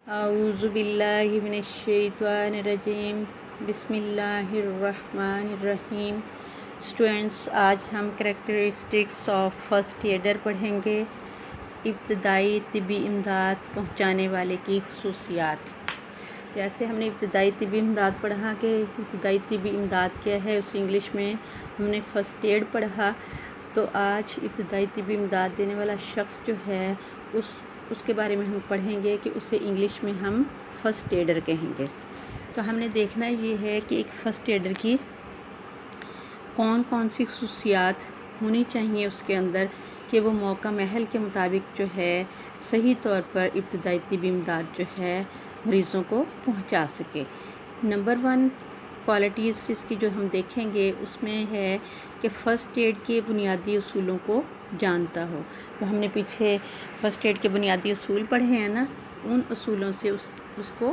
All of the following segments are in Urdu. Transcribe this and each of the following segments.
اعوذ باللہ من الشیطان الرجیم بسم اللہ الرحمن الرحیم۔ اسٹوڈنٹس، آج ہم کریکٹرسٹکس آف فرسٹ ایڈر پڑھیں گے۔ ابتدائی طبی امداد پہنچانے والے کی خصوصیات۔ جیسے ہم نے ابتدائی طبی امداد پڑھا کہ ابتدائی طبی امداد کیا ہے، اسے انگلش میں ہم نے فرسٹ ایڈ پڑھا، تو آج ابتدائی طبی امداد دینے والا شخص جو ہے اس کے بارے میں ہم پڑھیں گے کہ اسے انگلش میں ہم فرسٹ ایڈر کہیں گے۔ تو ہم نے دیکھنا یہ ہے کہ ایک فرسٹ ایڈر کی کون کون سی خصوصیات ہونی چاہیے اس کے اندر کہ وہ موقع محل کے مطابق جو ہے صحیح طور پر ابتدائی طبی امداد جو ہے مریضوں کو پہنچا سکے۔ نمبر 1 کوالٹیز اس کی جو ہم دیکھیں گے اس میں ہے کہ فرسٹ ایڈ کے بنیادی اصولوں کو جانتا ہو۔ جو ہم نے پیچھے فرسٹ ایڈ کے بنیادی اصول پڑھے ہیں نا، ان اصولوں سے اس کو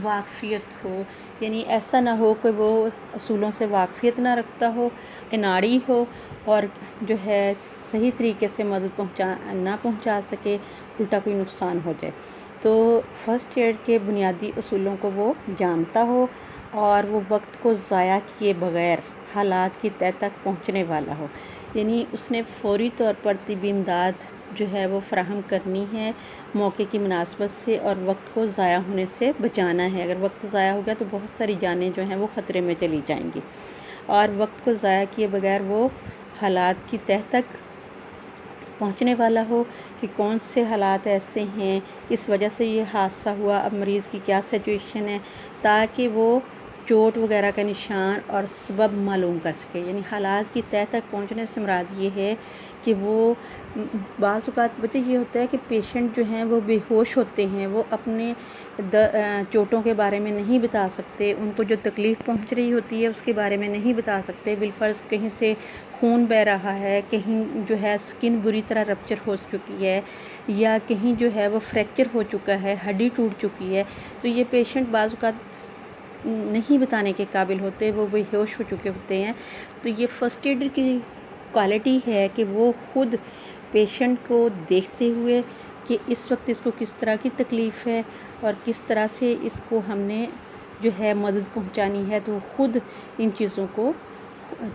واقفیت ہو، یعنی ایسا نہ ہو کہ وہ اصولوں سے واقفیت نہ رکھتا ہو، اناڑی ہو اور جو ہے صحیح طریقے سے مدد نہ پہنچا سکے، الٹا کوئی نقصان ہو جائے۔ تو فرسٹ ایڈ کے بنیادی اصولوں کو وہ جانتا ہو اور وہ وقت کو ضائع کیے بغیر حالات کی تہہ تک پہنچنے والا ہو، یعنی اس نے فوری طور پر طبی امداد جو ہے وہ فراہم کرنی ہے موقع کی مناسبت سے، اور وقت کو ضائع ہونے سے بچانا ہے۔ اگر وقت ضائع ہو گیا تو بہت ساری جانیں جو ہیں وہ خطرے میں چلی جائیں گی، اور وقت کو ضائع کیے بغیر وہ حالات کی تہہ تک پہنچنے والا ہو کہ کون سے حالات ایسے ہیں، کس وجہ سے یہ حادثہ ہوا، اب مریض کی کیا سچویشن ہے، تاکہ وہ چوٹ وغیرہ کا نشان اور سبب معلوم کر سکے۔ یعنی حالات کی تہہ تک پہنچنے سے مراد یہ ہے کہ وہ بعض اوقات بچے یہ ہوتا ہے کہ پیشنٹ جو ہیں وہ بے ہوش ہوتے ہیں، وہ اپنے چوٹوں کے بارے میں نہیں بتا سکتے، ان کو جو تکلیف پہنچ رہی ہوتی ہے اس کے بارے میں نہیں بتا سکتے۔ بالفرض کہیں سے خون بہہ رہا ہے، کہیں جو ہے سکن بری طرح رپچر ہو چکی ہے، یا کہیں جو ہے وہ فریکچر ہو چکا ہے، ہڈی ٹوٹ چکی ہے، تو یہ پیشنٹ بعض اوقات نہیں بتانے کے قابل ہوتے، وہ بے ہوش ہو چکے ہوتے ہیں۔ تو یہ فرسٹ ایڈر کی کوالٹی ہے کہ وہ خود پیشنٹ کو دیکھتے ہوئے کہ اس وقت اس کو کس طرح کی تکلیف ہے اور کس طرح سے اس کو ہم نے جو ہے مدد پہنچانی ہے، تو وہ خود ان چیزوں کو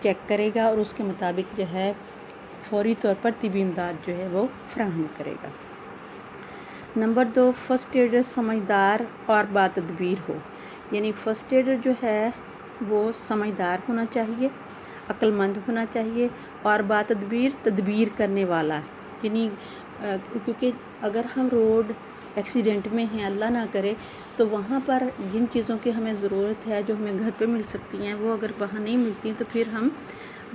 چیک کرے گا اور اس کے مطابق جو ہے فوری طور پر طبی امداد جو ہے وہ فراہم کرے گا۔ نمبر 2 فرسٹ ایڈر سمجھدار اور باتدبیر ہو، یعنی فرسٹ ایڈر جو ہے وہ سمجھدار ہونا چاہیے، عقل مند ہونا چاہیے اور تدبیر کرنے والا، یعنی کیونکہ اگر ہم روڈ ایکسیڈنٹ میں ہیں، اللہ نہ کرے، تو وہاں پر جن چیزوں کی ہمیں ضرورت ہے جو ہمیں گھر پہ مل سکتی ہیں، وہ اگر وہاں نہیں ملتی تو پھر ہم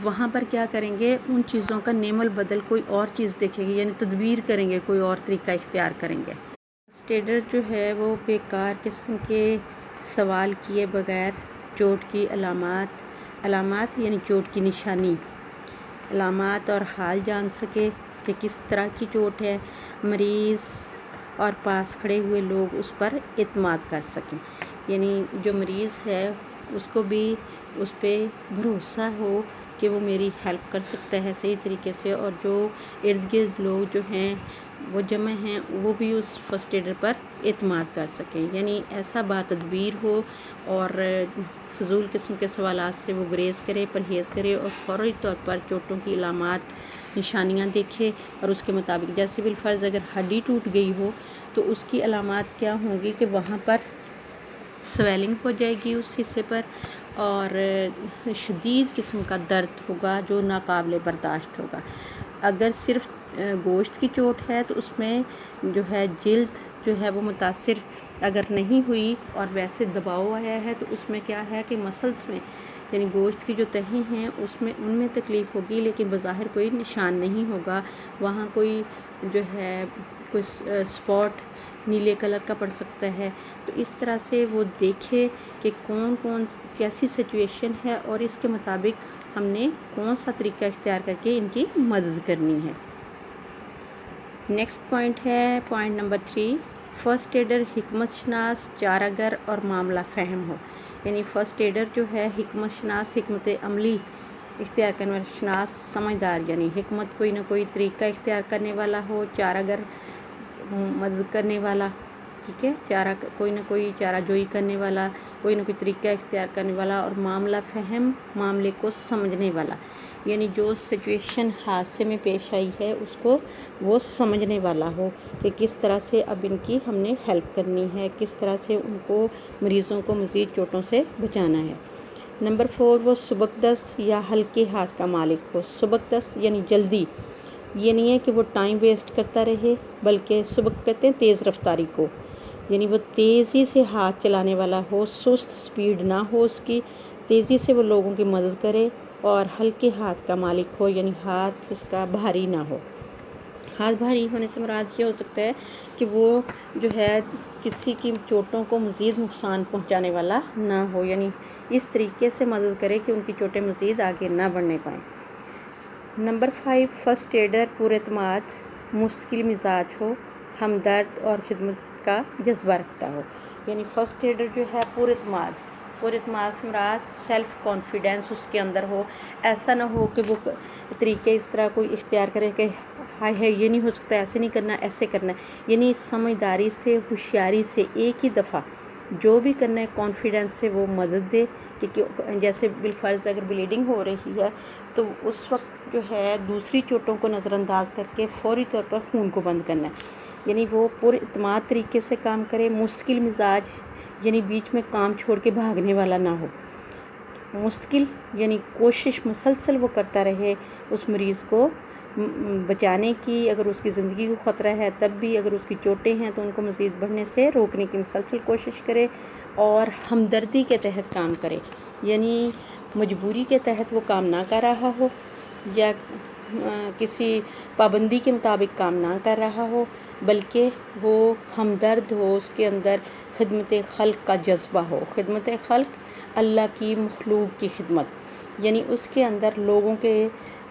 وہاں پر کیا کریں گے، ان چیزوں کا نعم البدل کوئی اور چیز دیکھیں گے، یعنی تدبیر کریں گے، کوئی اور طریقہ اختیار کریں گے۔ فرسٹ ایڈر جو ہے وہ بیکار قسم کے سوال کیے بغیر چوٹ کی علامات یعنی چوٹ کی نشانی، علامات اور حال جان سکے کہ کس طرح کی چوٹ ہے، مریض اور پاس کھڑے ہوئے لوگ اس پر اعتماد کر سکیں، یعنی جو مریض ہے اس کو بھی اس پہ بھروسہ ہو کہ وہ میری ہیلپ کر سکتا ہے صحیح طریقے سے، اور جو ارد گرد لوگ جو ہیں وہ جمع ہیں وہ بھی اس فرسٹ ایڈر پر اعتماد کر سکیں، یعنی ایسا باتدبیر ہو اور فضول قسم کے سوالات سے وہ گریز کرے، پرہیز کرے اور فوری طور پر چوٹوں کی علامات نشانیاں دیکھے اور اس کے مطابق، جیسے بالفرض اگر ہڈی ٹوٹ گئی ہو تو اس کی علامات کیا ہوں گی کہ وہاں پر سویلنگ ہو جائے گی اس حصے پر، اور شدید قسم کا درد ہوگا جو ناقابل برداشت ہوگا۔ اگر صرف گوشت کی چوٹ ہے تو اس میں جو ہے جلد جو ہے وہ متاثر اگر نہیں ہوئی اور ویسے دباؤ آیا ہے تو اس میں کیا ہے کہ مسلز میں، یعنی گوشت کی جو تہیں ہیں ان میں تکلیف ہوگی، لیکن بظاہر کوئی نشان نہیں ہوگا، وہاں کوئی جو ہے کوئی اسپاٹ نیلے کلر کا پڑ سکتا ہے۔ تو اس طرح سے وہ دیکھے کہ کون کیسی سچویشن ہے اور اس کے مطابق ہم نے کون سا طریقہ اختیار کر کے ان کی مدد کرنی ہے۔ نیکسٹ پوائنٹ ہے پوائنٹ نمبر 3 فرسٹ ایڈر حکمت شناس، چارہ گر اور معاملہ فہم ہو، یعنی فرسٹ ایڈر جو ہے حکمت شناس، حکمت عملی اختیار کرنے والا، شناس سمجھدار، یعنی حکمت کوئی نہ کوئی طریقہ اختیار کرنے والا ہو، چارہ گر مدد کرنے والا، ٹھیک ہے، کوئی نہ کوئی چارہ جوئی کرنے والا، کوئی نہ کوئی طریقہ اختیار کرنے والا، اور معاملہ فہم، معاملے کو سمجھنے والا، یعنی جو سچویشن حادثے میں پیش آئی ہے اس کو وہ سمجھنے والا ہو کہ کس طرح سے اب ان کی ہم نے ہیلپ کرنی ہے، کس طرح سے ان کو مریضوں کو مزید چوٹوں سے بچانا ہے۔ نمبر 4، وہ سبک دست یا ہلکے ہاتھ کا مالک ہو۔ سبک دست یعنی جلدی، یہ نہیں ہے کہ وہ ٹائم ویسٹ کرتا رہے، بلکہ سبق کہتے ہیں تیز رفتاری کو، یعنی وہ تیزی سے ہاتھ چلانے والا ہو، سست سپیڈ نہ ہو اس کی، تیزی سے وہ لوگوں کی مدد کرے، اور ہلکے ہاتھ کا مالک ہو، یعنی ہاتھ اس کا بھاری نہ ہو۔ ہاتھ بھاری ہونے سے مراد یہ ہو سکتا ہے کہ وہ جو ہے کسی کی چوٹوں کو مزید نقصان پہنچانے والا نہ ہو، یعنی اس طریقے سے مدد کرے کہ ان کی چوٹیں مزید آگے نہ بڑھنے پائیں۔ نمبر 5، فرسٹ ایڈر پر اعتماد، مستقل مزاج ہو، ہمدرد اور خدمت کا جذبہ رکھتا ہو، یعنی فرسٹ ایڈر جو ہے پر اعتماد سے مراد سیلف کانفیڈنس اس کے اندر ہو، ایسا نہ ہو کہ وہ طریقے اس طرح کوئی اختیار کرے کہ ہائے ہے یہ نہیں ہو سکتا، ایسے نہیں کرنا، ایسے کرنا ہے، یعنی سمجھداری سے، ہوشیاری سے ایک ہی دفعہ جو بھی کرنا ہے کانفیڈنس سے وہ مدد دے، کہ جیسے بالفرض اگر بلیڈنگ ہو رہی ہے تو اس وقت جو ہے دوسری چوٹوں کو نظر انداز کر کے فوری طور پر خون کو بند کرنا ہے، یعنی وہ پر اعتماد طریقے سے کام کرے۔ مستقل مزاج یعنی بیچ میں کام چھوڑ کے بھاگنے والا نہ ہو، مستقل یعنی کوشش مسلسل وہ کرتا رہے اس مریض کو بچانے کی، اگر اس کی زندگی کو خطرہ ہے تب بھی، اگر اس کی چوٹیں ہیں تو ان کو مزید بڑھنے سے روکنے کی مسلسل کوشش کرے، اور ہمدردی کے تحت کام کرے، یعنی مجبوری کے تحت وہ کام نہ کر رہا ہو یا کسی پابندی کے مطابق کام نہ کر رہا ہو، بلکہ وہ ہمدرد ہو، اس کے اندر خدمت خلق کا جذبہ ہو۔ خدمت خلق اللہ کی مخلوق کی خدمت، یعنی اس کے اندر لوگوں کے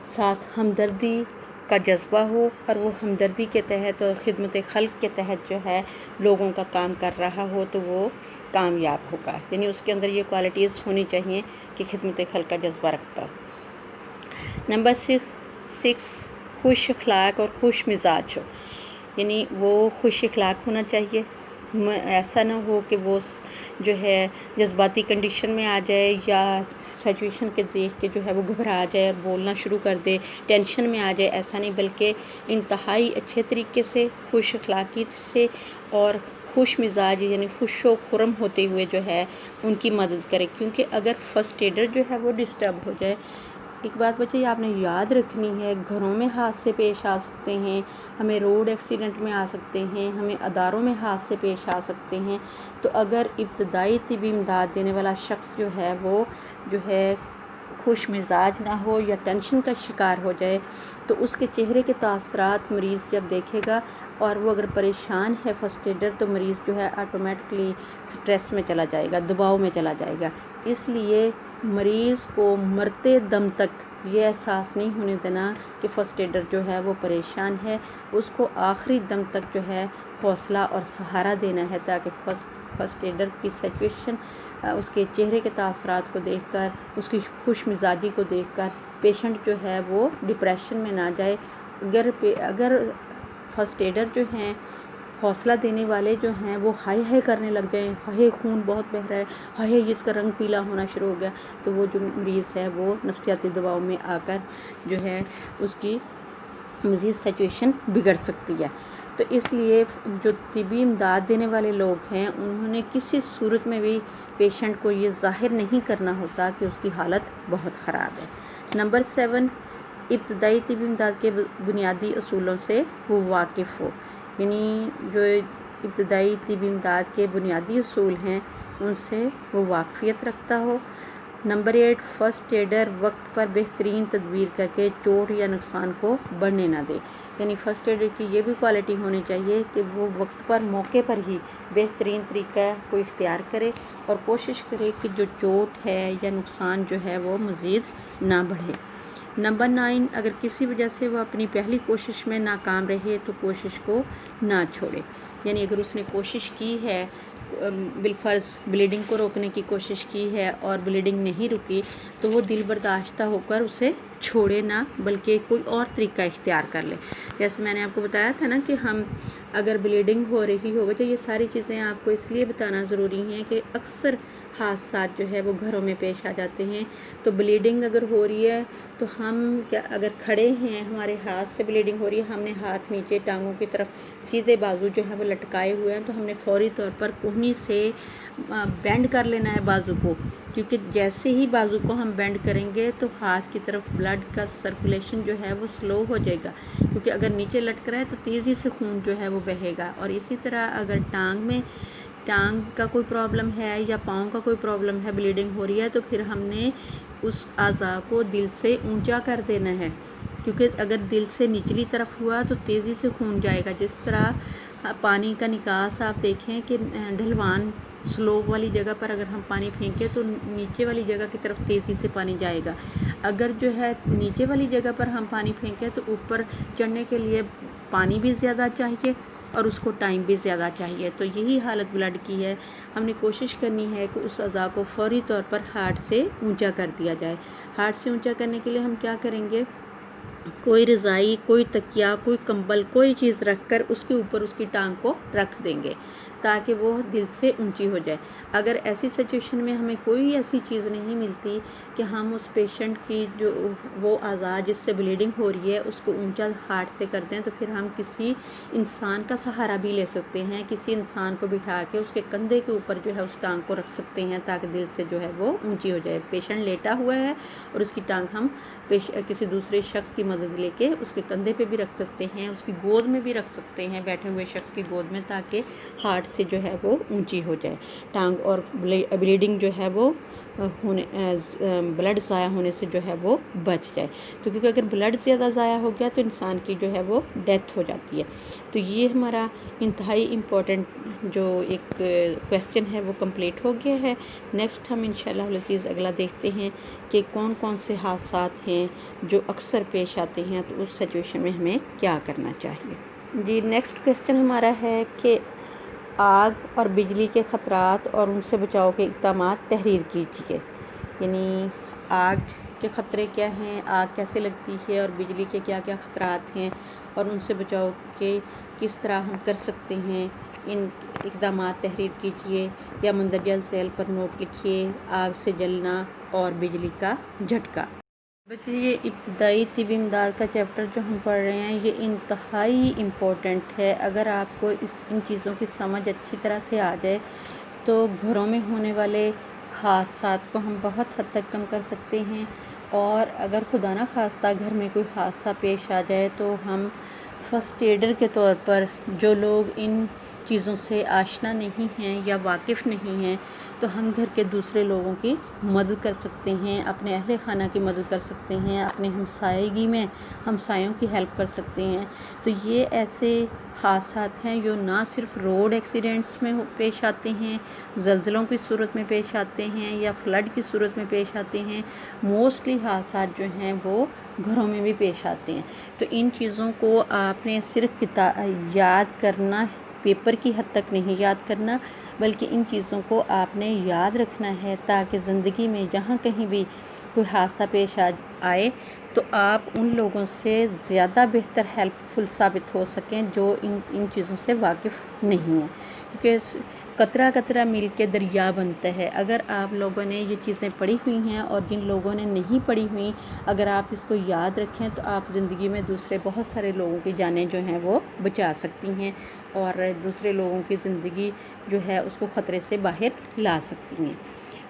ساتھ ہمدردی کا جذبہ ہو، اور وہ ہمدردی کے تحت اور خدمت خلق کے تحت جو ہے لوگوں کا کام کر رہا ہو تو وہ کامیاب ہوگا، یعنی اس کے اندر یہ کوالٹیز ہونی چاہیے کہ خدمت خلق کا جذبہ رکھتا ہو۔ نمبر 6، خوش اخلاق اور خوش مزاج ہو، یعنی وہ خوش اخلاق ہونا چاہیے، ایسا نہ ہو کہ وہ جو ہے جذباتی کنڈیشن میں آ جائے یا سچویشن کے دیکھ کے جو ہے وہ گھبرا جائے اور بولنا شروع کر دے، ٹینشن میں آ جائے، ایسا نہیں، بلکہ انتہائی اچھے طریقے سے، خوش اخلاقی سے اور خوش مزاج یعنی خوش و خرم ہوتے ہوئے جو ہے ان کی مدد کرے، کیونکہ اگر فرسٹ ایڈر جو ہے وہ ڈسٹرب ہو جائے، ایک بات بچے آپ نے یاد رکھنی ہے، گھروں میں حادثے پیش آ سکتے ہیں، ہمیں روڈ ایکسیڈنٹ میں آ سکتے ہیں، ہمیں اداروں میں حادثے پیش آ سکتے ہیں، تو اگر ابتدائی طبی امداد دینے والا شخص جو ہے وہ جو ہے خوش مزاج نہ ہو یا ٹینشن کا شکار ہو جائے تو اس کے چہرے کے تاثرات مریض جب دیکھے گا، اور وہ اگر پریشان ہے فرسٹ ایڈر تو مریض جو ہے آٹومیٹکلی سٹریس میں چلا جائے گا، دباؤ میں چلا جائے گا۔ اس لیے مریض کو مرتے دم تک یہ احساس نہیں ہونے دینا کہ فرسٹ ایڈر جو ہے وہ پریشان ہے، اس کو آخری دم تک جو ہے حوصلہ اور سہارا دینا ہے، تاکہ فرسٹ ایڈر کی سچویشن، اس کے چہرے کے تاثرات کو دیکھ کر، اس کی خوش مزاجی کو دیکھ کر پیشنٹ جو ہے وہ ڈپریشن میں نہ جائے۔ اگر فرسٹ ایڈر جو ہیں حوصلہ دینے والے جو ہیں وہ ہائے ہائے کرنے لگ جائیں، ہائے خون بہت بہہ رہا ہے، ہائے اس کا رنگ پیلا ہونا شروع ہو گیا، تو وہ جو مریض ہے وہ نفسیاتی دباؤ میں آ کر جو ہے اس کی مزید سچویشن بگڑ سکتی ہے۔ تو اس لیے جو طبی امداد دینے والے لوگ ہیں انہوں نے کسی صورت میں بھی پیشنٹ کو یہ ظاہر نہیں کرنا ہوتا کہ اس کی حالت بہت خراب ہے۔ نمبر 7، ابتدائی طبی امداد کے بنیادی اصولوں سے وہ واقف ہو، یعنی جو ابتدائی طبی امداد کے بنیادی اصول ہیں ان سے وہ واقفیت رکھتا ہو۔ نمبر 8، فرسٹ ایڈر وقت پر بہترین تدبیر کر کے چوٹ یا نقصان کو بڑھنے نہ دے، یعنی فرسٹ ایڈر کی یہ بھی کوالٹی ہونی چاہیے کہ وہ وقت پر، موقع پر ہی بہترین طریقہ کو اختیار کرے اور کوشش کرے کہ جو چوٹ ہے یا نقصان جو ہے وہ مزید نہ بڑھے۔ نمبر 9، اگر کسی وجہ سے وہ اپنی پہلی کوشش میں ناکام رہے تو کوشش کو نہ چھوڑے، یعنی اگر اس نے کوشش کی ہے، بالفرض بلیڈنگ کو روکنے کی کوشش کی ہے اور بلیڈنگ نہیں رکی، تو وہ دل برداشتہ ہو کر اسے چھوڑے نہ، بلکہ کوئی اور طریقہ اختیار کر لے۔ جیسے میں نے آپ کو بتایا تھا نا کہ ہم اگر بلیڈنگ ہو رہی ہو وجہ یہ ساری چیزیں آپ کو اس لیے بتانا ضروری ہیں کہ اکثر حادثات جو ہے وہ گھروں میں پیش آ جاتے ہیں. تو بلیڈنگ اگر ہو رہی ہے تو ہم کیا اگر کھڑے ہیں ہمارے ہاتھ سے بلیڈنگ ہو رہی ہے، ہم نے ہاتھ نیچے ٹانگوں کی طرف سیدھے بازو جو ہے وہ لٹکائے ہوئے ہیں، تو ہم نے فوری طور پر کوہنی سے بینڈ کر لینا ہے بازو کو، کیونکہ جیسے ہی بازو کو ہم بینڈ کریں گے تو ہاتھ کی طرف بلڈ کا سرکولیشن جو ہے وہ سلو ہو جائے گا، کیونکہ اگر نیچے لٹک رہا ہے تو تیزی سے خون جو ہے وہ بہے گا. اور اسی طرح اگر ٹانگ کا کوئی پرابلم ہے یا پاؤں کا کوئی پرابلم ہے، بلیڈنگ ہو رہی ہے، تو پھر ہم نے اس اعضاء کو دل سے اونچا کر دینا ہے، کیونکہ اگر دل سے نچلی طرف ہوا تو تیزی سے خون جائے گا. جس طرح پانی کا نکاس آپ دیکھیں کہ ڈھلوان سلوپ والی جگہ پر اگر ہم پانی پھینکیں تو نیچے والی جگہ کی طرف تیزی سے پانی جائے گا. اگر جو ہے نیچے والی جگہ پر ہم پانی پھینکیں تو اوپر چڑھنے کے لیے پانی بھی زیادہ چاہیے اور اس کو ٹائم بھی زیادہ چاہیے. تو یہی حالت بلڈ کی ہے. ہم نے کوشش کرنی ہے کہ اس اعضاء کو فوری طور پر ہارٹ سے اونچا کر دیا جائے. ہارٹ سے اونچا کرنے کے لیے ہم کیا کریں گے، کوئی رضائی، کوئی تکیہ، کوئی کمبل، کوئی چیز رکھ کر اس کے اوپر اس کی ٹانگ کو رکھ دیں گے تاکہ وہ دل سے اونچی ہو جائے. اگر ایسی سچویشن میں ہمیں کوئی ایسی چیز نہیں ملتی کہ ہم اس پیشنٹ کی جو وہ اعضاء جس سے بلیڈنگ ہو رہی ہے اس کو اونچا ہارٹ سے کر دیں، تو پھر ہم کسی انسان کا سہارا بھی لے سکتے ہیں. کسی انسان کو بٹھا کے اس کے کندھے کے اوپر جو ہے اس ٹانگ کو رکھ سکتے ہیں تاکہ دل سے جو ہے وہ اونچی ہو جائے. پیشنٹ لیٹا ہوا ہے اور اس کی ٹانگ ہم کسی دوسرے شخص کی مدد لے کے اس کے کندھے پہ بھی رکھ سکتے ہیں، اس کی گود میں بھی رکھ سکتے ہیں، بیٹھے ہوئے شخص کی گود میں، تاکہ ہارٹ سے جو ہے وہ اونچی ہو جائے ٹانگ اور بلیڈنگ جو ہے وہ بلڈ ضائع ہونے سے جو ہے وہ بچ جائے. تو کیونکہ اگر بلڈ زیادہ ضائع ہو گیا تو انسان کی جو ہے وہ ڈیتھ ہو جاتی ہے. تو یہ ہمارا انتہائی امپورٹنٹ جو ایک کویسچن ہے وہ کمپلیٹ ہو گیا ہے. نیکسٹ ہم انشاءاللہ العزیز اگلا دیکھتے ہیں کہ کون کون سے حادثات ہیں جو اکثر پیش آتے ہیں، تو اس سچویشن میں ہمیں کیا کرنا چاہیے. جی نیکسٹ کویسچن ہمارا ہے کہ آگ اور بجلی کے خطرات اور ان سے بچاؤ کے اقدامات تحریر کیجیے. یعنی آگ کے خطرے کیا ہیں، آگ کیسے لگتی ہے اور بجلی کے کیا کیا خطرات ہیں اور ان سے بچاؤ کے کس طرح ہم کر سکتے ہیں، ان اقدامات تحریر کیجیے یا مندرجہ ذیل پر نوٹ لکھیے. آگ سے جلنا اور بجلی کا جھٹکا. بچے یہ ابتدائی طبی امداد کا چیپٹر جو ہم پڑھ رہے ہیں یہ انتہائی امپورٹنٹ ہے. اگر آپ کو ان چیزوں کی سمجھ اچھی طرح سے آ جائے تو گھروں میں ہونے والے حادثات کو ہم بہت حد تک کم کر سکتے ہیں. اور اگر خدا نہ خواستہ گھر میں کوئی حادثہ پیش آ جائے تو ہم فرسٹ ایڈر کے طور پر جو لوگ ان چیزوں سے آشنا نہیں ہیں یا واقف نہیں ہیں تو ہم گھر کے دوسرے لوگوں کی مدد کر سکتے ہیں، اپنے اہل خانہ کی مدد کر سکتے ہیں، اپنے ہمسائیگی میں ہمسایوں کی ہیلپ کر سکتے ہیں. تو یہ ایسے حادثات ہیں جو نہ صرف روڈ ایکسیڈنٹس میں پیش آتے ہیں، زلزلوں کی صورت میں پیش آتے ہیں یا فلڈ کی صورت میں پیش آتے ہیں، موسٹلی حادثات جو ہیں وہ گھروں میں بھی پیش آتے ہیں. تو ان چیزوں کو آپ نے صرف یاد کرنا، پیپر کی حد تک نہیں یاد کرنا، بلکہ ان چیزوں کو آپ نے یاد رکھنا ہے تاکہ زندگی میں جہاں کہیں بھی کوئی حادثہ پیش آئے تو آپ ان لوگوں سے زیادہ بہتر ہیلپ فل ثابت ہو سکیں جو ان چیزوں سے واقف نہیں ہیں. کیونکہ قطرہ قطرہ مل کے دریا بنتا ہے. اگر آپ لوگوں نے یہ چیزیں پڑھی ہوئی ہیں اور جن لوگوں نے نہیں پڑھی ہوئی، اگر آپ اس کو یاد رکھیں تو آپ زندگی میں دوسرے بہت سارے لوگوں کی جانیں جو ہیں وہ بچا سکتی ہیں اور دوسرے لوگوں کی زندگی جو ہے اس کو خطرے سے باہر لا سکتی ہیں.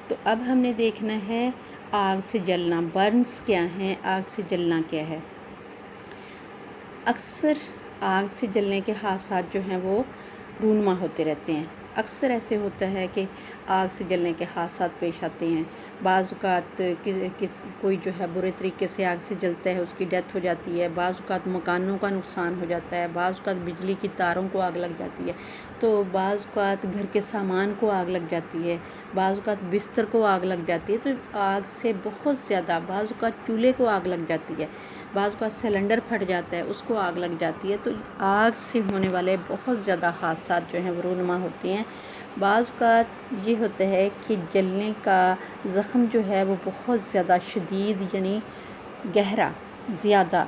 تو اب ہم نے دیکھنا ہے آگ سے جلنا، برنس کیا ہیں، آگ سے جلنا کیا ہے. اکثر آگ سے جلنے کے حادثات جو ہیں وہ رونما ہوتے رہتے ہیں. اکثر ایسے ہوتا ہے کہ آگ سے جلنے کے حادثات پیش آتے ہیں. بعض اوقات کوئی جو ہے برے طریقے سے آگ سے جلتا ہے، اس کی ڈیتھ ہو جاتی ہے. بعض اوقات مکانوں کا نقصان ہو جاتا ہے، بعض اوقات بجلی کی تاروں کو آگ لگ جاتی ہے، تو بعض اوقات گھر کے سامان کو آگ لگ جاتی ہے، بعض اوقات بستر کو آگ لگ جاتی ہے. تو آگ سے بہت زیادہ، بعض اوقات چولہے کو آگ لگ جاتی ہے، بعض اوقات سلنڈر پھٹ جاتا ہے اس کو آگ لگ جاتی ہے. تو آگ سے ہونے والے بہت زیادہ حادثات جو ہیں وہ رونما ہوتے ہیں. بعض اوقات یہ ہوتا ہے کہ جلنے کا زخم جو ہے وہ بہت زیادہ شدید، یعنی گہرا، زیادہ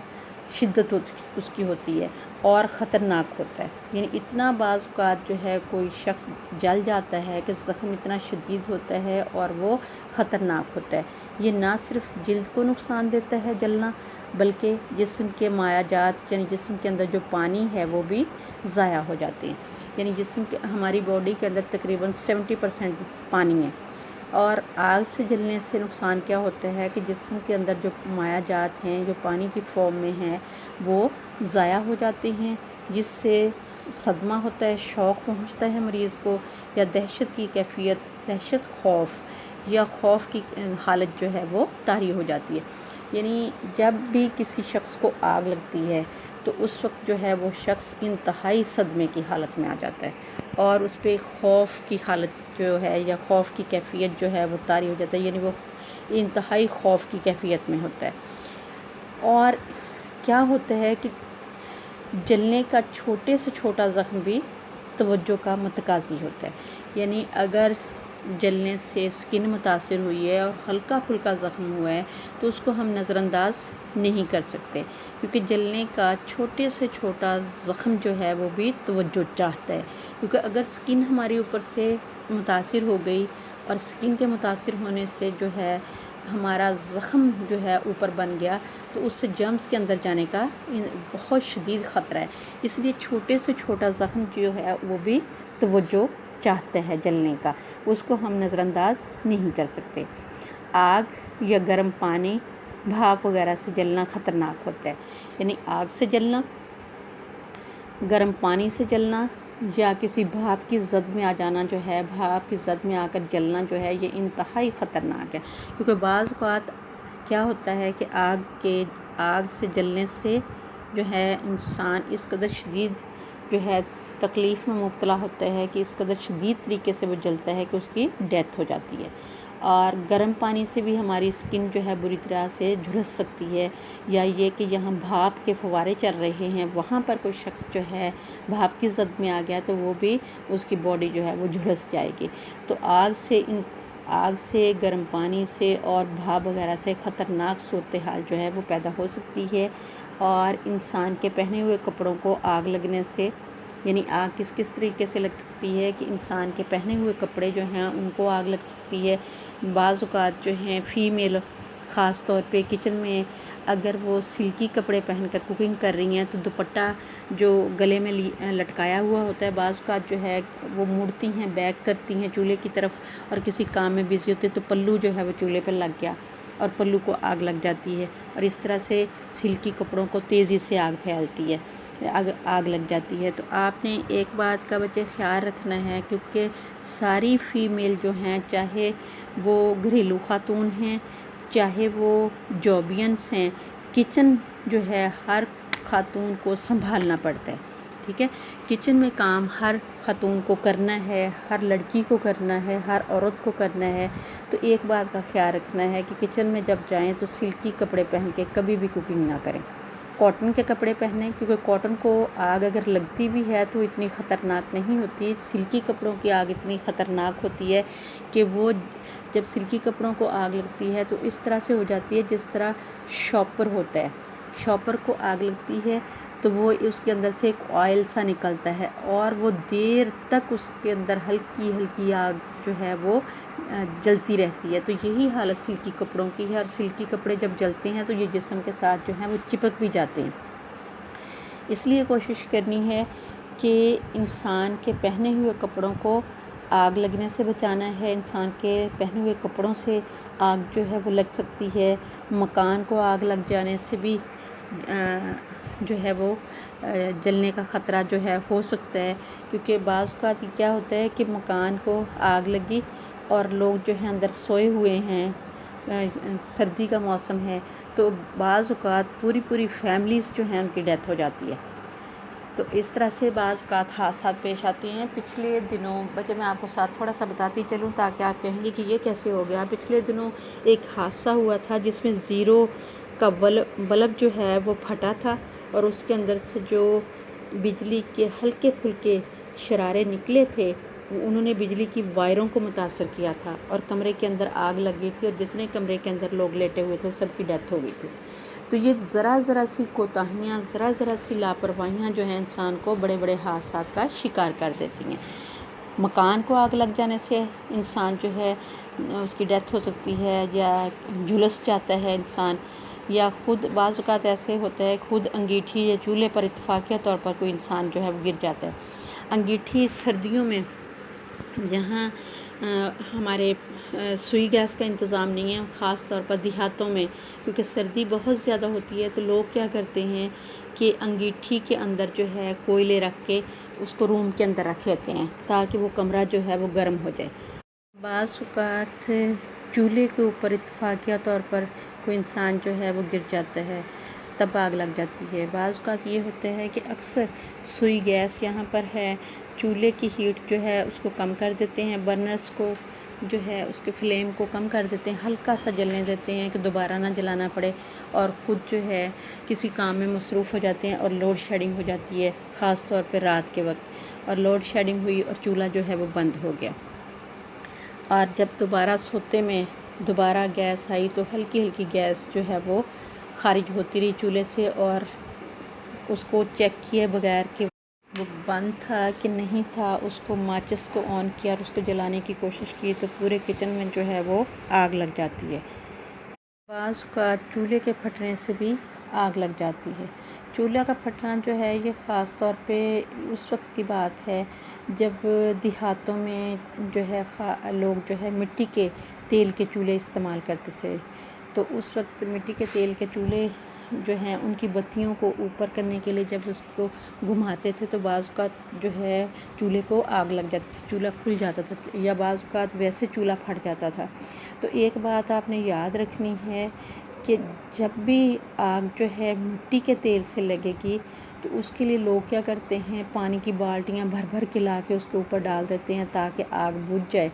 شدت اس کی ہوتی ہے اور خطرناک ہوتا ہے. یعنی اتنا بعض اوقات جو ہے کوئی شخص جل جاتا ہے کہ زخم اتنا شدید ہوتا ہے اور وہ خطرناک ہوتا ہے. یہ نہ صرف جلد کو نقصان دیتا ہے جلنا، بلکہ جسم کے مائع جات یعنی جسم کے اندر جو پانی ہے وہ بھی ضائع ہو جاتے ہیں. یعنی جسم کے ہماری باڈی کے اندر تقریباً 70% پانی ہے، اور آگ سے جلنے سے نقصان کیا ہوتا ہے کہ جسم کے اندر جو مائع جات ہیں جو پانی کی فارم میں ہیں وہ ضائع ہو جاتے ہیں، جس سے صدمہ ہوتا ہے، شوق پہنچتا ہے مریض کو، یا دہشت کی کیفیت، دہشت خوف یا خوف کی حالت جو ہے وہ طاری ہو جاتی ہے. یعنی جب بھی کسی شخص کو آگ لگتی ہے تو اس وقت جو ہے وہ شخص انتہائی صدمے کی حالت میں آ جاتا ہے، اور اس پہ خوف کی حالت جو ہے یا خوف کی کیفیت جو ہے وہ طاری ہو جاتا ہے. یعنی وہ انتہائی خوف کی کیفیت میں ہوتا ہے. اور کیا ہوتا ہے کہ جلنے کا چھوٹے سے چھوٹا زخم بھی توجہ کا متقاضی ہوتا ہے. یعنی اگر جلنے سے سکن متاثر ہوئی ہے اور ہلکا پھلکا زخم ہوا ہے تو اس کو ہم نظر انداز نہیں کر سکتے، کیونکہ جلنے کا چھوٹے سے چھوٹا زخم جو ہے وہ بھی توجہ چاہتا ہے. کیونکہ اگر سکن ہماری اوپر سے متاثر ہو گئی اور سکن کے متاثر ہونے سے جو ہے ہمارا زخم جو ہے اوپر بن گیا تو اس سے جرمز کے اندر جانے کا بہت شدید خطرہ ہے. اس لیے چھوٹے سے چھوٹا زخم جو ہے وہ بھی توجہ چاہتا ہے جلنے کا، اس کو ہم نظر انداز نہیں کر سکتے. آگ یا گرم پانی، بھاپ وغیرہ سے جلنا خطرناک ہوتا ہے. یعنی آگ سے جلنا، گرم پانی سے جلنا یا کسی بھاپ کی زد میں آ جانا جو ہے، بھاپ کی زد میں آ کر جلنا جو ہے یہ انتہائی خطرناک ہے. کیونکہ بعض اوقات کیا ہوتا ہے کہ آگ سے جلنے سے جو ہے انسان اس قدر شدید جو ہے تکلیف میں مبتلا ہوتا ہے کہ اس قدر شدید طریقے سے وہ جلتا ہے کہ اس کی ڈیتھ ہو جاتی ہے. اور گرم پانی سے بھی ہماری سکن جو ہے بری طرح سے جھلس سکتی ہے، یا یہ کہ یہاں بھاپ کے فوارے چل رہے ہیں وہاں پر کوئی شخص جو ہے بھاپ کی زد میں آ گیا تو وہ بھی اس کی باڈی جو ہے وہ جھلس جائے گی. تو آگ سے گرم پانی سے اور بھاپ وغیرہ سے خطرناک صورتحال جو ہے وہ پیدا ہو سکتی ہے. اور انسان کے پہنے ہوئے کپڑوں کو آگ لگنے سے، یعنی آگ کس طریقے سے لگ سکتی ہے کہ انسان کے پہنے ہوئے کپڑے جو ہیں ان کو آگ لگ سکتی ہے. بعض اوقات جو ہیں فیمیل خاص طور پہ کچن میں اگر وہ سلکی کپڑے پہن کر کوکنگ کر رہی ہیں تو دوپٹہ جو گلے میں لٹکایا ہوا ہوتا ہے بعض اوقات جو ہے وہ مڑتی ہیں، بیک کرتی ہیں چولہے کی طرف اور کسی کام میں بزی ہوتی ہے تو پلو جو ہے وہ چولہے پر لگ گیا اور پلو کو آگ لگ جاتی ہے، اور اس طرح سے سلکی کپڑوں کو تیزی سے آگ پھیلتی ہے، آگ لگ جاتی ہے. تو آپ نے ایک بات کا بچے خیال رکھنا ہے، کیونکہ ساری فیمیل جو ہیں چاہے وہ گھریلو خاتون ہیں چاہے وہ جابینس ہیں، کچن جو ہے ہر خاتون کو سنبھالنا پڑتا ہے. ٹھیک ہے، کچن میں کام ہر خاتون کو کرنا ہے، ہر لڑکی کو کرنا ہے، ہر عورت کو کرنا ہے. تو ایک بات کا خیال رکھنا ہے کہ کچن میں جب جائیں تو سلکی کپڑے پہن کے کبھی بھی کوکنگ نہ کریں، کاٹن کے کپڑے پہنیں، کیونکہ کاٹن کو آگ اگر لگتی بھی ہے تو اتنی خطرناک نہیں ہوتی. سلکی کپڑوں کی آگ اتنی خطرناک ہوتی ہے کہ وہ جب سلکی کپڑوں کو آگ لگتی ہے تو اس طرح سے ہو جاتی ہے جس طرح شاپر ہوتا ہے، شاپر کو آگ لگتی ہے تو وہ اس کے اندر سے ایک آئل سا نکلتا ہے اور وہ دیر تک اس کے اندر ہلکی ہلکی آگ جو ہے وہ جلتی رہتی ہے. تو یہی حالت سلکی کپڑوں کی ہے، اور سلکی کپڑے جب جلتے ہیں تو یہ جسم کے ساتھ جو ہیں وہ چپک بھی جاتے ہیں. اس لیے کوشش کرنی ہے کہ انسان کے پہنے ہوئے کپڑوں کو آگ لگنے سے بچانا ہے. انسان کے پہنے ہوئے کپڑوں سے آگ جو ہے وہ لگ سکتی ہے. مکان کو آگ لگ جانے سے بھی جو ہے وہ جلنے کا خطرہ جو ہے ہو سکتا ہے، کیونکہ بعض اوقات کیا ہوتا ہے کہ مکان کو آگ لگی اور لوگ جو ہیں اندر سوئے ہوئے ہیں، سردی کا موسم ہے تو بعض اوقات پوری فیملیز جو ہیں ان کی ڈیتھ ہو جاتی ہے. تو اس طرح سے بعض اوقات حادثات پیش آتے ہیں. پچھلے دنوں بچے میں آپ کو ساتھ تھوڑا سا بتاتی چلوں تاکہ آپ کہیں گے کہ یہ کیسے ہو گیا. پچھلے دنوں ایک حادثہ ہوا تھا جس میں 0 کا بلب جو ہے وہ پھٹا تھا اور اس کے اندر سے جو بجلی کے ہلکے پھلکے شرارے نکلے تھے انہوں نے بجلی کی وائروں کو متاثر کیا تھا اور کمرے کے اندر آگ لگ گئی تھی اور جتنے کمرے کے اندر لوگ لیٹے ہوئے تھے سب کی ڈیتھ ہو گئی تھی. تو تو یہ ذرا سی کوتاہیاں، ذرا سی لاپرواہیاں جو ہیں انسان کو بڑے بڑے حادثات کا شکار کر دیتی ہیں۔ مکان کو آگ لگ جانے سے انسان جو ہے اس کی ڈیتھ ہو سکتی ہے، یا جھلس جاتا ہے انسان، یا خود بعض اوقات ایسے ہوتا ہے خود انگیٹھی یا چولہے پر اتفاقیہ طور پر کوئی انسان جو ہے وہ گر جاتا ہے۔ انگیٹھی سردیوں میں جہاں ہمارے سوئی گیس کا انتظام نہیں ہے، خاص طور پر دیہاتوں میں، کیونکہ سردی بہت زیادہ ہوتی ہے، تو لوگ کیا کرتے ہیں کہ انگیٹھی کے اندر جو ہے کوئلے رکھ کے اس کو روم کے اندر رکھ لیتے ہیں تاکہ وہ کمرہ جو ہے وہ گرم ہو جائے۔ بعض اوقات چولہے کے اوپر اتفاقیہ طور پر کوئی انسان جو ہے وہ گر جاتا ہے، تب آگ لگ جاتی ہے۔ بعض اوقات یہ ہوتا ہے کہ اکثر سوئی گیس یہاں پر ہے، چولہے کی ہیٹ جو ہے اس کو کم کر دیتے ہیں، برنرز کو جو ہے اس کے فلیم کو کم کر دیتے ہیں، ہلکا سا جلنے دیتے ہیں کہ دوبارہ نہ جلانا پڑے، اور خود جو ہے کسی کام میں مصروف ہو جاتے ہیں، اور لوڈ شیڈنگ ہو جاتی ہے خاص طور پہ رات کے وقت، اور لوڈ شیڈنگ ہوئی اور چولہا جو ہے وہ بند ہو گیا، اور جب دوبارہ سوتے میں دوبارہ گیس آئی تو ہلکی گیس جو ہے وہ خارج ہوتی رہی چولہے سے، اور اس کو چیک کیے بغیر کہ وہ بند تھا کہ نہیں تھا، اس کو ماچس کو آن کیا اور اس کو جلانے کی کوشش کی تو پورے کچن میں جو ہے وہ آگ لگ جاتی ہے۔ بعض اوقات چولہے کے پھٹنے سے بھی آگ لگ جاتی ہے۔ چولہا کا پھٹنا جو ہے یہ خاص طور پہ اس وقت کی بات ہے جب دیہاتوں میں جو ہے لوگ جو ہے مٹی کے تیل کے چولہے استعمال کرتے تھے، تو اس وقت مٹی کے تیل کے چولہے جو ہیں ان کی بتیوں کو اوپر کرنے کے لیے جب اس کو گھماتے تھے تو بعض اوقات جو ہے چولہے کو آگ لگ جاتی تھی، چولہا کھل جاتا تھا، یا بعض اوقات ویسے چولہا پھٹ جاتا تھا۔ تو ایک بات آپ نے یاد رکھنی ہے کہ جب بھی آگ جو ہے مٹی کے تیل سے لگے گی تو اس کے لیے لوگ کیا کرتے ہیں، پانی کی بالٹیاں بھر کے لا کے اس کے اوپر ڈال دیتے ہیں تاکہ آگ بجھ جائے۔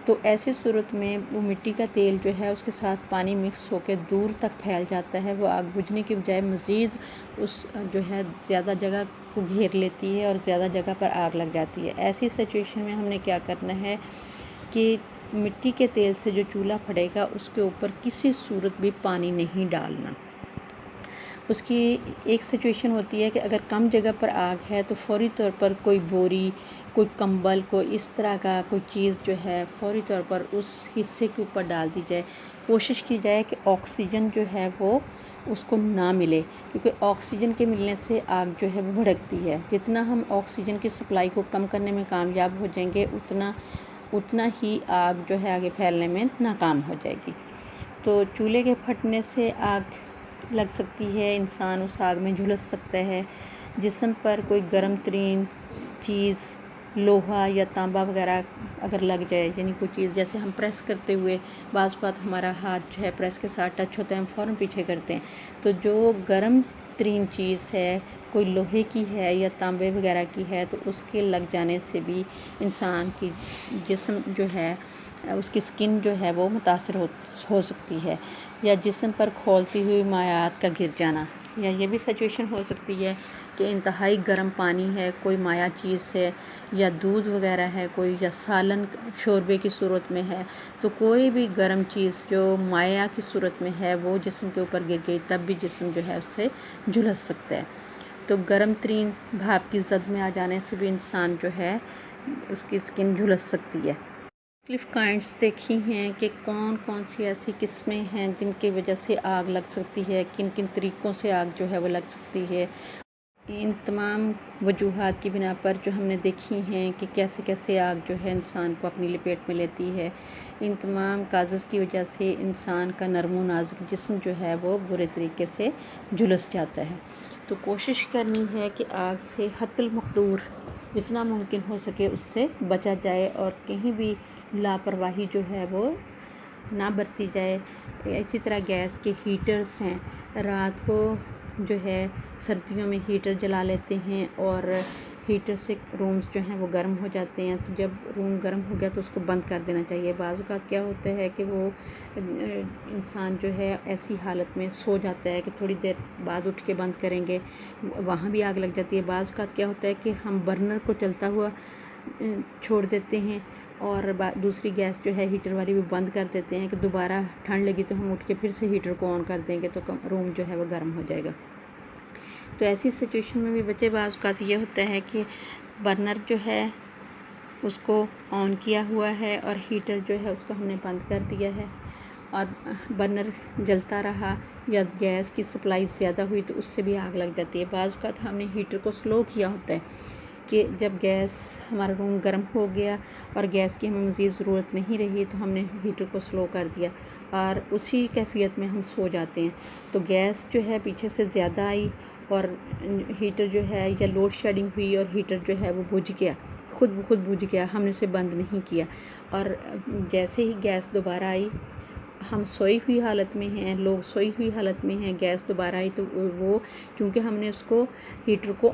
تو ایسی صورت میں وہ مٹی کا تیل جو ہے اس کے ساتھ پانی مکس ہو کے دور تک پھیل جاتا ہے، وہ آگ بجھنے کی بجائے مزید اس جو ہے زیادہ جگہ کو گھیر لیتی ہے اور زیادہ جگہ پر آگ لگ جاتی ہے۔ ایسی سچویشن میں ہم نے کیا کرنا ہے کہ مٹی کے تیل سے جو چولہا پھٹے گا اس کے اوپر کسی صورت بھی پانی نہیں ڈالنا۔ اس کی ایک سچویشن ہوتی ہے کہ اگر کم جگہ پر آگ ہے تو فوری طور پر کوئی بوری، کوئی کمبل، کوئی اس طرح کا کوئی چیز جو ہے فوری طور پر اس حصے کے اوپر ڈال دی جائے۔ کوشش کی جائے کہ آکسیجن جو ہے وہ اس کو نہ ملے، کیونکہ آکسیجن کے ملنے سے آگ جو ہے وہ بھڑکتی ہے۔ جتنا ہم آکسیجن کی سپلائی کو کم کرنے میں کامیاب ہو جائیں گے اتنا ہی آگ جو ہے آگے پھیلنے میں ناکام ہو جائے گی۔ تو چولہے کے پھٹنے سے آگ لگ سکتی ہے، انسان اس آگ میں جھلس سکتا ہے، جسم پر کوئی گرم ترین چیز، لوہا یا تانبا وغیرہ اگر لگ جائے، یعنی کوئی چیز جیسے ہم پریس کرتے ہوئے بعض اوقات ہمارا ہاتھ جو ہے پریس کے ساتھ ٹچ ہوتا ہے، ہم فوراً پیچھے کرتے ہیں، تو جو گرم ترین چیز ہے، کوئی لوہے کی ہے یا تانبے وغیرہ کی ہے، تو اس کے لگ جانے سے بھی انسان کی جسم جو ہے اس کی سکن جو ہے وہ متاثر ہو سکتی ہے، یا جسم پر کھولتی ہوئی مائعات کا گر جانا، یا یہ بھی سچویشن ہو سکتی ہے کہ انتہائی گرم پانی ہے، کوئی مائع چیز ہے، یا دودھ وغیرہ ہے کوئی، یا سالن شوربے کی صورت میں ہے، تو کوئی بھی گرم چیز جو مائع کی صورت میں ہے وہ جسم کے اوپر گر گئی تب بھی جسم جو ہے اس سے جھلس سکتا ہے۔ تو گرم ترین بھاپ کی زد میں آ جانے سے بھی انسان جو ہے اس کی سکن جھلس سکتی ہے۔ مختلف کائنڈس دیکھی ہیں کہ کون سی ایسی قسمیں ہیں جن کی وجہ سے آگ لگ سکتی ہے، کن طریقوں سے آگ جو ہے وہ لگ سکتی ہے۔ ان تمام وجوہات کی بنا پر جو ہم نے دیکھی ہیں کہ کیسے آگ جو ہے انسان کو اپنی لپیٹ میں لیتی ہے، ان تمام کازز کی وجہ سے انسان کا نرم و نازک جسم جو ہے وہ برے طریقے سے جھلس جاتا ہے۔ تو کوشش کرنی ہے کہ آگ سے حد المقدور جتنا ممکن ہو سکے اس سے بچا جائے، اور کہیں بھی لاپرواہی جو ہے وہ نہ برتی جائے۔ اسی طرح گیس کے ہیٹرز ہیں، رات کو جو ہے سردیوں میں ہیٹر جلا لیتے ہیں اور ہیٹر سے رومز جو ہیں وہ گرم ہو جاتے ہیں، تو جب روم گرم ہو گیا تو اس کو بند کر دینا چاہیے۔ بعض اوقات کیا ہوتا ہے کہ وہ انسان جو ہے ایسی حالت میں سو جاتا ہے کہ تھوڑی دیر بعد اٹھ کے بند کریں گے، وہاں بھی آگ لگ جاتی ہے۔ بعض اوقات کیا ہوتا ہے کہ ہم برنر کو چلتا ہوا چھوڑ دیتے ہیں اور دوسری گیس جو ہے ہیٹر والی وہ بند کر دیتے ہیں کہ دوبارہ ٹھنڈ لگی تو ہم اٹھ کے پھر سے ہیٹر کو آن کر دیں گے تو روم جو ہے وہ گرم ہو جائے گا۔ تو ایسی سچویشن میں بھی بچے بعض اوقات یہ ہوتا ہے کہ برنر جو ہے اس کو آن کیا ہوا ہے اور ہیٹر جو ہے اس کو ہم نے بند کر دیا ہے اور برنر جلتا رہا یا گیس کی سپلائی زیادہ ہوئی تو اس سے بھی آگ لگ جاتی ہے۔ بعض اوقات ہم نے ہیٹر کو سلو کیا ہوتا ہے کہ جب گیس ہمارا روم گرم ہو گیا اور گیس کی ہمیں مزید ضرورت نہیں رہی تو ہم نے ہیٹر کو سلو کر دیا اور اسی کیفیت میں ہم سو جاتے ہیں، تو گیس جو ہے پیچھے سے زیادہ آئی اور ہیٹر جو ہے یا لوڈ شیڈنگ ہوئی اور ہیٹر جو ہے وہ بجھ گیا، خود بخود بجھ گیا، ہم نے اسے بند نہیں کیا اور جیسے ہی گیس دوبارہ آئی، ہم سوئی ہوئی حالت میں ہیں، لوگ سوئی ہوئی حالت میں ہیں، گیس دوبارہ آئی تو وہ چونکہ ہم نے اس کو ہیٹر کو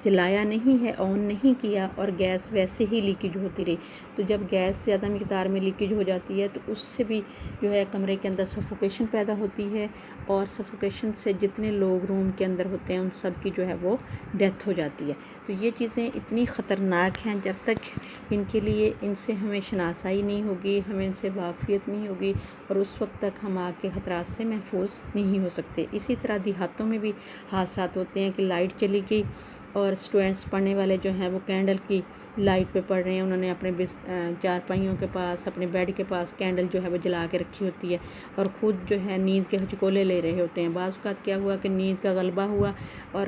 جلایا نہیں ہے، آن نہیں کیا اور گیس ویسے ہی لیکیج ہوتی رہی، تو جب گیس زیادہ مقدار میں لیکیج ہو جاتی ہے تو اس سے بھی جو ہے کمرے کے اندر سفوکیشن پیدا ہوتی ہے اور سفوکیشن سے جتنے لوگ روم کے اندر ہوتے ہیں ان سب کی جو ہے وہ ڈیتھ ہو جاتی ہے۔ تو یہ چیزیں اتنی خطرناک ہیں، جب تک ان کے لیے ان سے ہمیں شناسائی نہیں ہوگی، ہمیں ان سے واقفیت نہیں ہوگی اور اس وقت تک ہم آگ کے خطرات سے محفوظ نہیں ہو سکتے۔ اسی طرح دیہاتوں میں بھی حادثات ہوتے ہیں کہ لائٹ چلی گئی اور اسٹوڈنٹس پڑھنے والے جو ہیں وہ کینڈل کی لائٹ پہ پڑھ رہے ہیں، انہوں نے اپنے چارپائیوں کے پاس، اپنے بیڈ کے پاس کینڈل جو ہے وہ جلا کے رکھی ہوتی ہے اور خود جو ہے نیند کے ہچکولے لے رہے ہوتے ہیں۔ بعض اوقات کیا ہوا کہ نیند کا غلبہ ہوا اور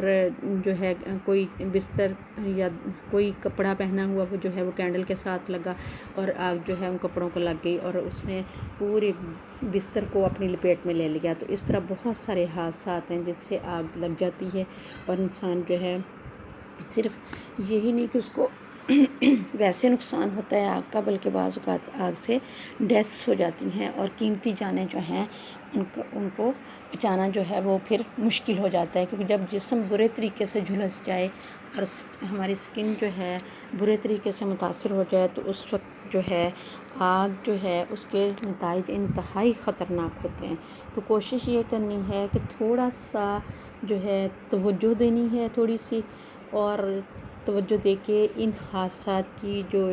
جو ہے کوئی بستر یا کوئی کپڑا پہنا ہوا وہ جو ہے وہ کینڈل کے ساتھ لگا اور آگ جو ہے ان کپڑوں کو لگ گئی اور اس نے پورے بستر کو اپنی لپیٹ میں لے لیا۔ تو اس طرح بہت سارے حادثات ہیں جس سے آگ لگ جاتی ہے اور انسان جو ہے صرف یہی نہیں کہ اس کو ویسے نقصان ہوتا ہے آگ کا، بلکہ بعض اوقات آگ سے ڈیتھس ہو جاتی ہیں اور قیمتی جانیں جو ہیں ان کو بچانا جو ہے وہ پھر مشکل ہو جاتا ہے، کیونکہ جب جسم برے طریقے سے جھلس جائے اور ہماری سکن جو ہے برے طریقے سے متاثر ہو جائے تو اس وقت جو ہے آگ جو ہے اس کے نتائج انتہائی خطرناک ہوتے ہیں۔ تو کوشش یہ کرنی ہے کہ تھوڑا سا جو ہے توجہ دینی ہے، تھوڑی سی، اور توجہ دے کے ان حادثات کی جو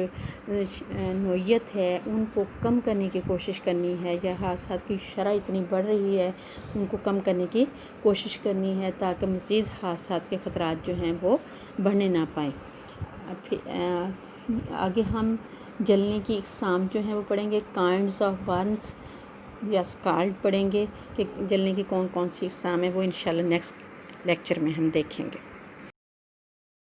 نوعیت ہے ان کو کم کرنے کی کوشش کرنی ہے، یا حادثات کی شرح اتنی بڑھ رہی ہے ان کو کم کرنے کی کوشش کرنی ہے تاکہ مزید حادثات کے خطرات جو ہیں وہ بڑھنے نہ پائیں۔ آگے ہم جلنے کی اقسام جو ہیں وہ پڑھیں گے، کائنڈز آف برنس یا اسکالڈ پڑھیں گے کہ جلنے کی کون کون سی اقسام ہیں، وہ انشاءاللہ نیکسٹ لیکچر میں ہم دیکھیں گے۔